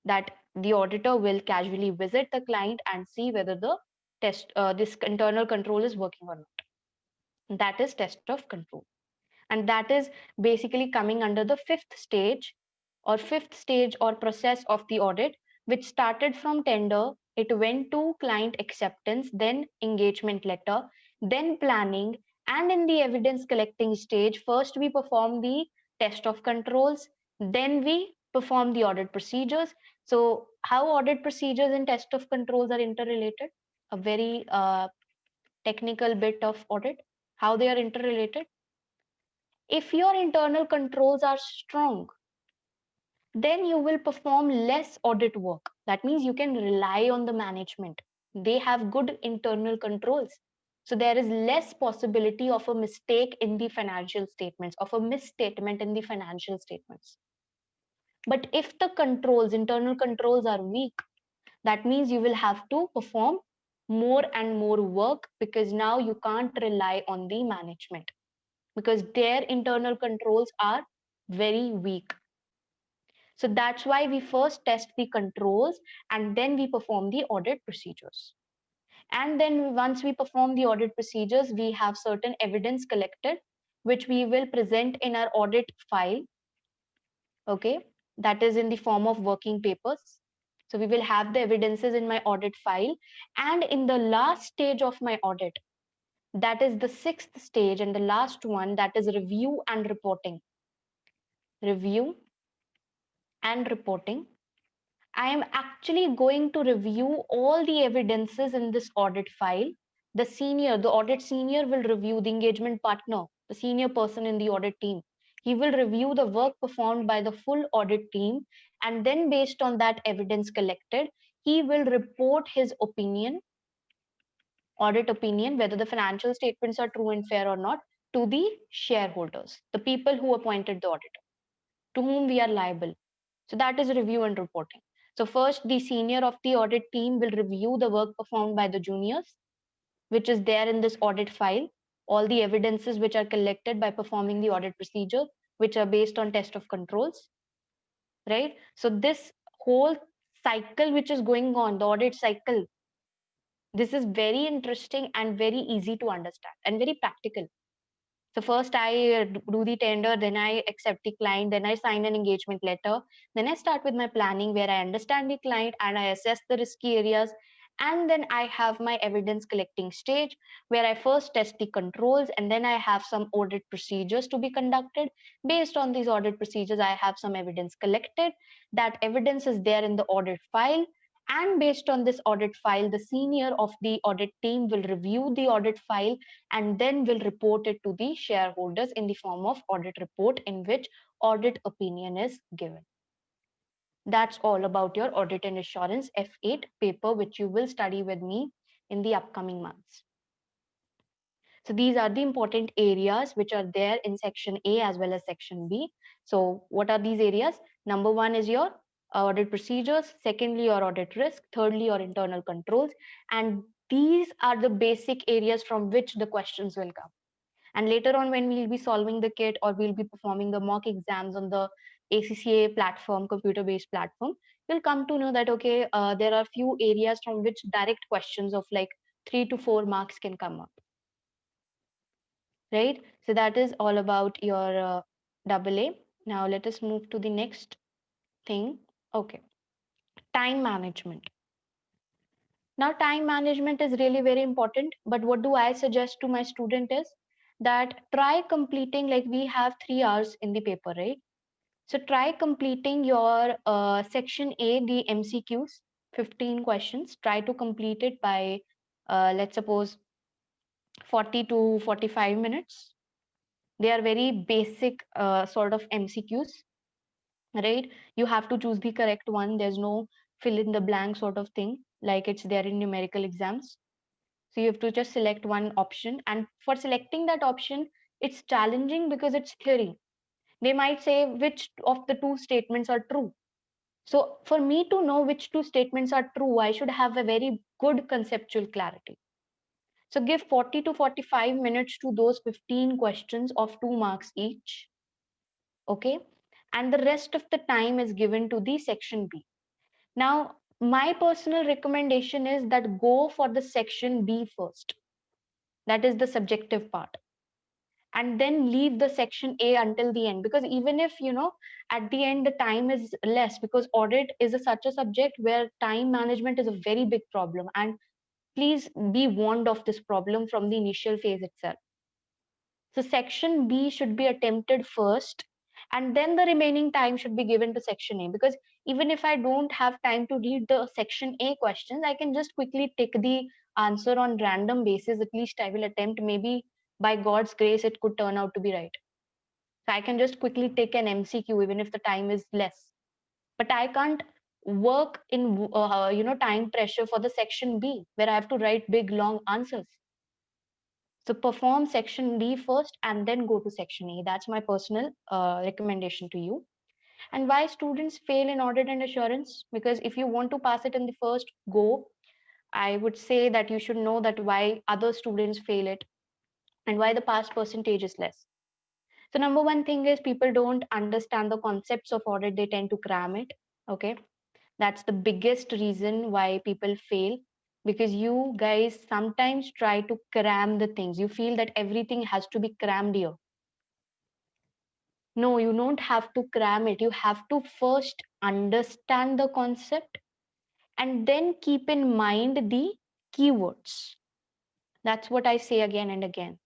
that the auditor will casually visit the client and see whether the this internal control is working or not. That is test of control. And that is basically coming under the fifth stage or process of the audit, which started from tender. It went to client acceptance, then engagement letter, then planning, and in the evidence collecting stage, first we perform the test of controls, then we perform the audit procedures. So how audit procedures and test of controls are interrelated? A very technical bit of audit, how they are interrelated. If your internal controls are strong, then you will perform less audit work. That means you can rely on the management. They have good internal controls. So there is less possibility of a mistake in the financial statements, of a misstatement in the financial statements. But if the controls, internal controls are weak, that means you will have to perform more and more work because now you can't rely on the management because their internal controls are very weak. So that's why we first test the controls and then we perform the audit procedures. And then once we perform the audit procedures, we have certain evidence collected, which we will present in our audit file. Okay, that is in the form of working papers. So we will have the evidences in my audit file. And in the last stage of my audit, that is the sixth stage and the last one, that is review and reporting. Review and reporting. I am actually going to review all the evidences in this audit file. The audit senior will review, the engagement partner, the senior person in the audit team. He will review the work performed by the full audit team, and then based on that evidence collected, he will report his opinion, audit opinion, whether the financial statements are true and fair or not, to the shareholders, the people who appointed the auditor, to whom we are liable. So that is review and reporting. So first, the senior of the audit team will review the work performed by the juniors, which is there in this audit file, all the evidences which are collected by performing the audit procedure, which are based on test of controls, right? So this whole cycle which is going on, the audit cycle, this is very interesting and very easy to understand and very practical. So first I do the tender, then I accept the client, then I sign an engagement letter, then I start with my planning where I understand the client and I assess the risky areas. And then I have my evidence collecting stage where I first test the controls, and then I have some audit procedures to be conducted. Based on these audit procedures, I have some evidence collected. That evidence is there in the audit file. And based on this audit file, the senior of the audit team will review the audit file and then will report it to the shareholders in the form of audit report, in which audit opinion is given. That's all about your audit and assurance F8 paper, which you will study with me in the upcoming months. So these are the important areas which are there in section A as well as section B. So what are these areas? Number one is your audit procedures, secondly your audit risk, thirdly your internal controls, and these are the basic areas from which the questions will come. And later on, when we'll be solving the kit or we'll be performing the mock exams on the ACCA platform, computer-based platform, you'll come to know that, okay, there are few areas from which direct questions of like 3 to 4 marks can come up, right? So that is all about your double A. Now let us move to the next thing. Okay, time management. Now, time management is really very important. But what do I suggest to my student is that try completing, like we have 3 hours in the paper, right? So try completing your section A, the MCQs, 15 questions. Try to complete it by, let's suppose, 40 to 45 minutes. They are very basic sort of MCQs, right? You have to choose the correct one. There's no fill in the blank sort of thing like it's there in numerical exams. So you have to just select one option. And for selecting that option, it's challenging because it's theory. They might say which of the two statements are true. So for me to know which two statements are true, I should have a very good conceptual clarity. So give 40 to 45 minutes to those 15 questions of 2 marks each. Okay. And the rest of the time is given to the section B. Now, my personal recommendation is that go for the section B first. That is the subjective part, and then leave the section A until the end, because even if at the end the time is less, because audit is such a subject where time management is a very big problem, and please be warned of this problem from the initial phase itself. So section B should be attempted first, and then the remaining time should be given to section A, because even if I don't have time to read the section A questions, I can just quickly take the answer on random basis. At least I will attempt. Maybe by God's grace, it could turn out to be right. So I can just quickly take an MCQ even if the time is less. But I can't work in time pressure for the section B where I have to write big long answers. So perform section B first and then go to section A. That's my personal recommendation to you. And why students fail in audit and assurance? Because if you want to pass it in the first go, I would say that you should know that why other students fail it and why the pass percentage is less. So number one thing is people don't understand the concepts of audit. They tend to cram it. Okay. That's the biggest reason why people fail, because you guys sometimes try to cram the things. You feel that everything has to be crammed here. No, you don't have to cram it. You have to first understand the concept, and then keep in mind the keywords. That's what I say again and again.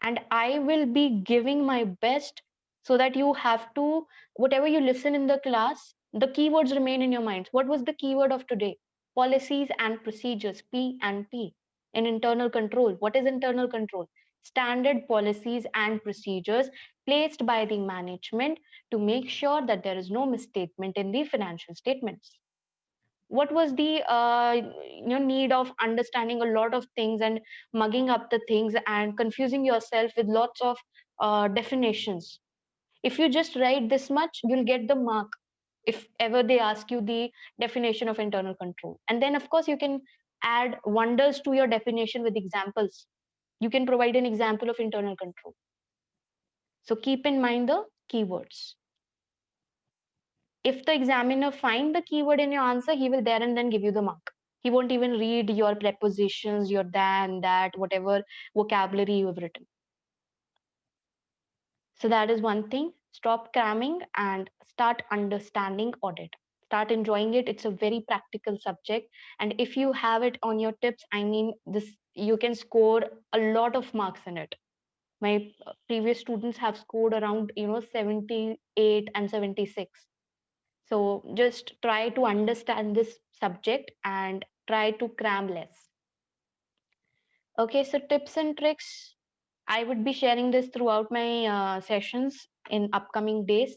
And I will be giving my best so that you have to, whatever you listen in the class, the keywords remain in your minds. What was the keyword of today? Policies and procedures, P and P. In internal control, what is internal control? Standard policies and procedures placed by the management to make sure that there is no misstatement in the financial statements. What was the need of understanding a lot of things and mugging up the things and confusing yourself with lots of definitions? If you just write this much, you'll get the mark if ever they ask you the definition of internal control. And then of course you can add wonders to your definition with examples. You can provide an example of internal control. So keep in mind the keywords. If the examiner find the keyword in your answer, he will there and then give you the mark. He won't even read your prepositions, your than, that, whatever vocabulary you have written. So that is one thing. Stop cramming and start understanding audit. Start enjoying it. It's a very practical subject. And if you have it on your tips, I mean, this you can score a lot of marks in it. My previous students have scored around 78 and 76. So just try to understand this subject and try to cram less. Okay, so tips and tricks. I would be sharing this throughout my sessions in upcoming days.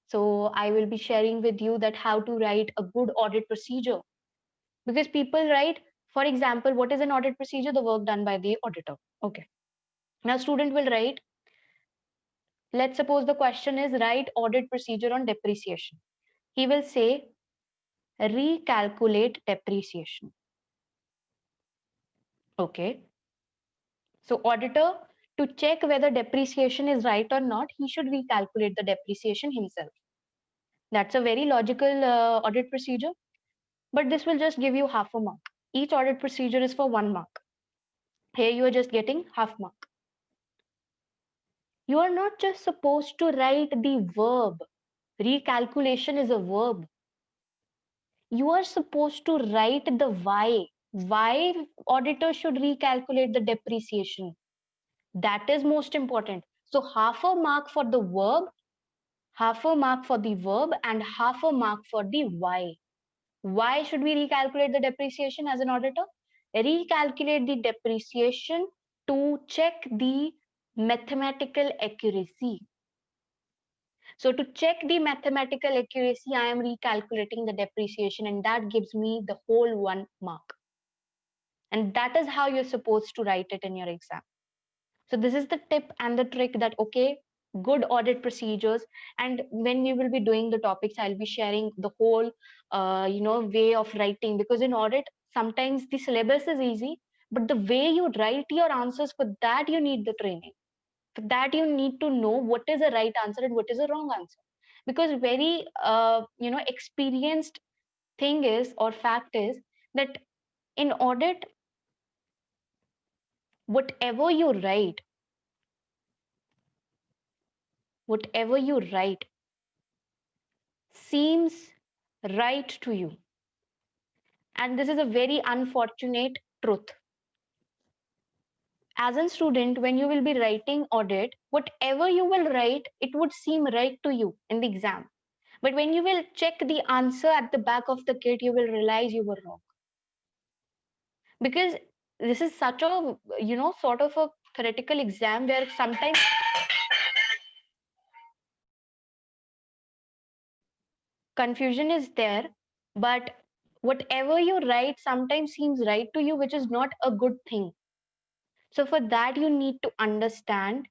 So I will be sharing with you that how to write a good audit procedure. Because people write, for example, what is an audit procedure? The work done by the auditor. Okay. Now student will write, let's suppose the question is write audit procedure on depreciation. He will say recalculate depreciation. Okay. So auditor, to check whether depreciation is right or not, he should recalculate the depreciation himself. That's a very logical audit procedure, but this will just give you half a mark. Each audit procedure is for 1 mark. Here you are just getting half mark. You are not just supposed to write the verb. Recalculation is a verb. You are supposed to write the why. Why auditor should recalculate the depreciation. That is most important. So half a mark for the verb, half a mark for the verb, and half a mark for the why. Why should we recalculate the depreciation as an auditor? Recalculate the depreciation to check the mathematical accuracy. So to check the mathematical accuracy, I am recalculating the depreciation, and that gives me the whole 1 mark. And that is how you're supposed to write it in your exam. So this is the tip and the trick that, okay, good audit procedures. And when we will be doing the topics, I'll be sharing the whole, way of writing, because in audit, sometimes the syllabus is easy, but the way you write your answers, for that you need the training. For that you need to know what is a right answer and what is a wrong answer. Because very, experienced thing is, or fact is, that in audit, whatever you write, whatever you write seems right to you. And this is a very unfortunate truth. As a student, when you will be writing audit, whatever you will write, it would seem right to you in the exam. But when you will check the answer at the back of the kit, you will realize you were wrong. Because this is such a, sort of a theoretical exam where sometimes confusion is there, but whatever you write sometimes seems right to you, which is not a good thing. So for that, you need to understand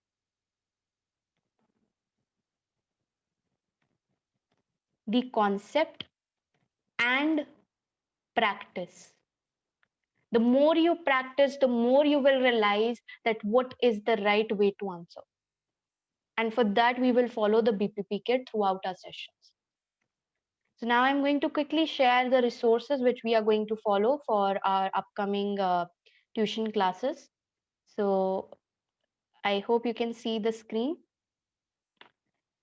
the concept and practice. The more you practice, the more you will realize that what is the right way to answer. And for that, we will follow the BPP kit throughout our sessions. So now I'm going to quickly share the resources which we are going to follow for our upcoming tuition classes. So I hope you can see the screen.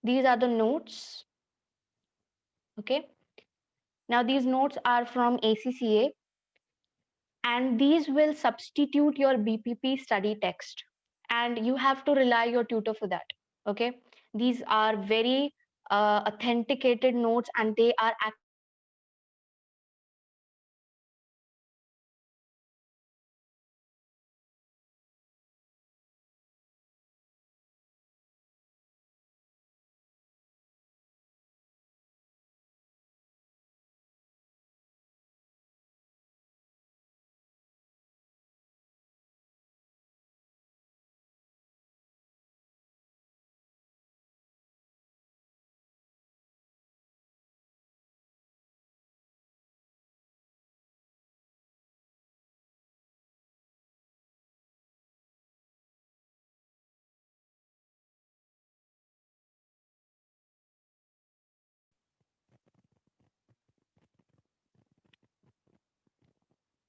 These are the notes. Okay. Now, these notes are from ACCA, and these will substitute your BPP study text, and you have to rely your tutor for that. Okay, these are very authenticated notes, and they are actually used for examination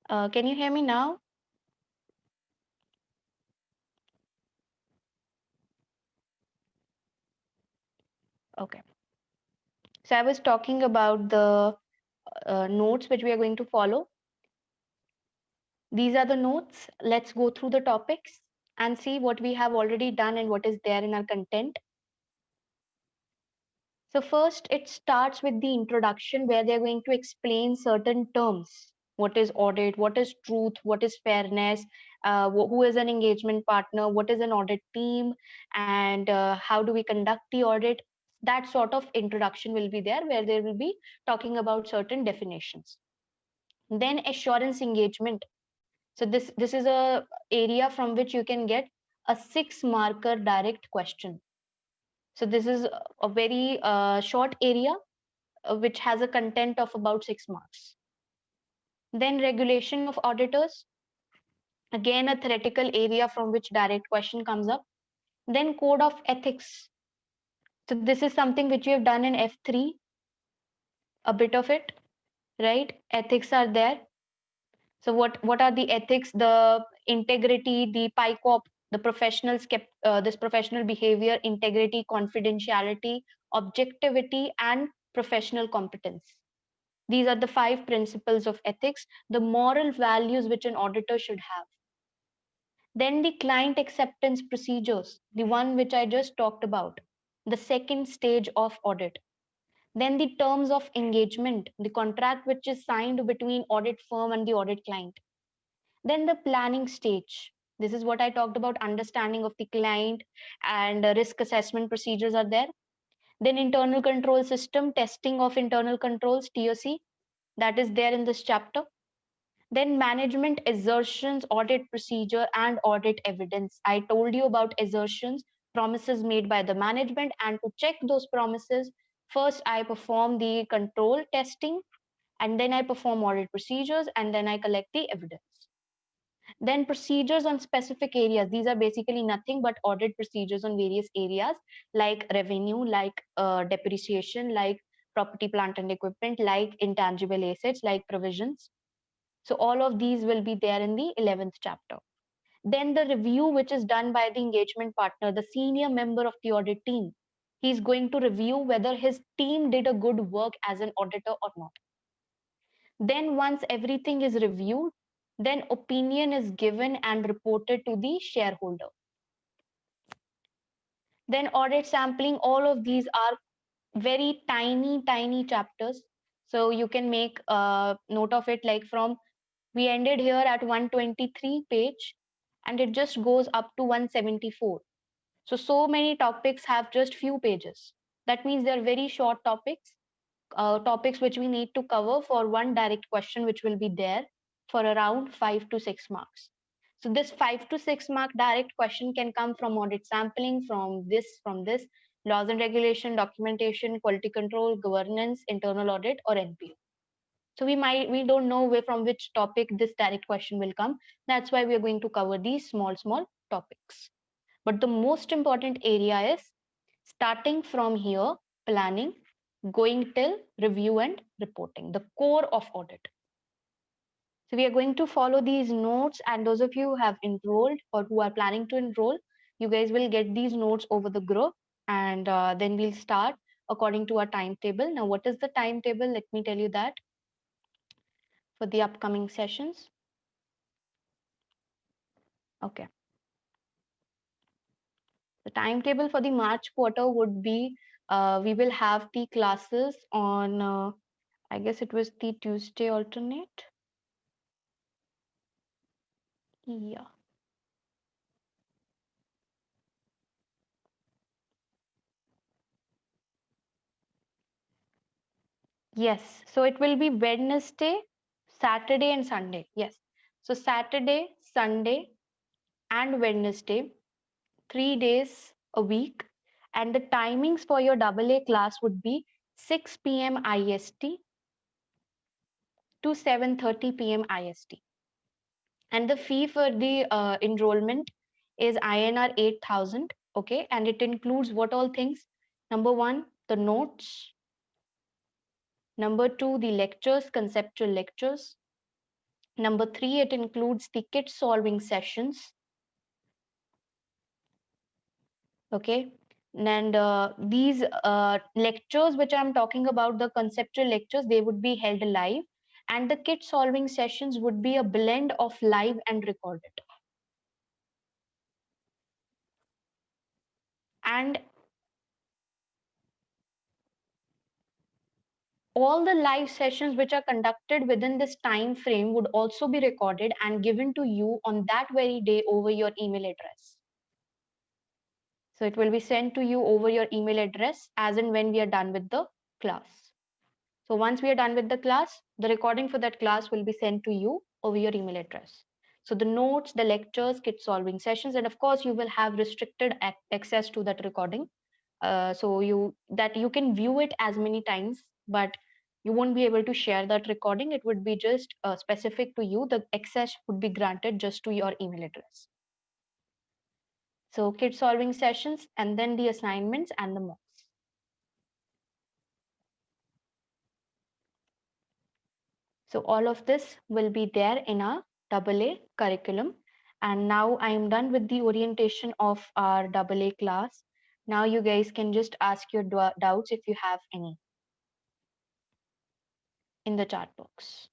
purposes. Can you hear me now? Okay. So I was talking about the notes which we are going to follow. These are the notes. Let's go through the topics and see what we have already done and what is there in our content. So first, it starts with the introduction where they're going to explain certain terms. What is audit? What is truth? What is fairness? Who is an engagement partner? What is an audit team? And how do we conduct the audit? That sort of introduction will be there where they will be talking about certain definitions. Then assurance engagement. So this is a area from which you can get a 6 marker direct question. So this is a very short area which has a content of about 6 marks. Then regulation of auditors, again a theoretical area from which direct question comes up. Then code of ethics. So this is something which we have done in F3, a bit of it, right? Ethics are there. So what are the ethics? The integrity, the PICOP, the this professional behavior, integrity, confidentiality, objectivity, and professional competence. These are the 5 principles of ethics, the moral values which an auditor should have. Then the client acceptance procedures, the one which I just talked about, the second stage of audit. Then the terms of engagement, the contract which is signed between audit firm and the audit client. Then the planning stage. This is what I talked about, understanding of the client, and risk assessment procedures are there. Then internal control system, testing of internal controls, TOC, that is there in this chapter. Then management assertions, audit procedure, and audit evidence. I told you about assertions, promises made by the management, and to check those promises, first I perform the control testing, and then I perform audit procedures, and then I collect the evidence. Then procedures on specific areas. These are basically nothing but audit procedures on various areas like revenue, like depreciation, like property, plant, and equipment, like intangible assets, like provisions. So all of these will be there in the 11th chapter. Then the review, which is done by the engagement partner, the senior member of the audit team. He's going to review whether his team did a good work as an auditor or not. Then once everything is reviewed, then opinion is given and reported to the shareholder. Then audit sampling, all of these are very tiny chapters. So you can make a note of it, like from we ended here at 123 page and it just goes up to 174. So many topics have just few pages. That means they're very short topics, topics which we need to cover for one direct question, which will be there for around 5 to 6 marks. So this 5 to 6 mark direct question can come from audit sampling, from this, laws and regulation, documentation, quality control, governance, internal audit, or NPO. So we don't know where from which topic this direct question will come. That's why we are going to cover these small topics. But the most important area is starting from here, planning, going till review and reporting, the core of audit. So we are going to follow these notes, and those of you who have enrolled or who are planning to enroll, you guys will get these notes over the group, and then we'll start. according to our timetable. Now, what is the timetable? Let me tell you that for the upcoming sessions. Okay. The timetable for the March quarter would be we will have the classes on, I guess it was the Tuesday alternate. Yeah. Yes. So it will be Wednesday, Saturday, and Sunday. Yes. So Saturday, Sunday, and Wednesday, 3 days a week. And the timings for your AA class would be 6 p.m. IST to 7:30 p.m. IST. And the fee for the enrollment is INR 8,000. Okay. And it includes what all things? Number one, the notes. Number two, the lectures, conceptual lectures. Number three, it includes the kit solving sessions. Okay. And these lectures, which I'm talking about, the conceptual lectures, they would be held live. And the kit solving sessions would be a blend of live and recorded. And all the live sessions which are conducted within this time frame would also be recorded and given to you on that very day over your email address. So it will be sent to you over your email address as and when we are done with the class. So once we are done with the class, the recording for that class will be sent to you over your email address. So the notes, the lectures, kit solving sessions, and of course you will have restricted access to that recording. So you can view it as many times, but you won't be able to share that recording. It would be just specific to you. The access would be granted just to your email address. So kit solving sessions and then the assignments and the mocks. So all of this will be there in our AA curriculum. And now I am done with the orientation of our AA class. Now you guys can just ask your doubts if you have any in the chat box.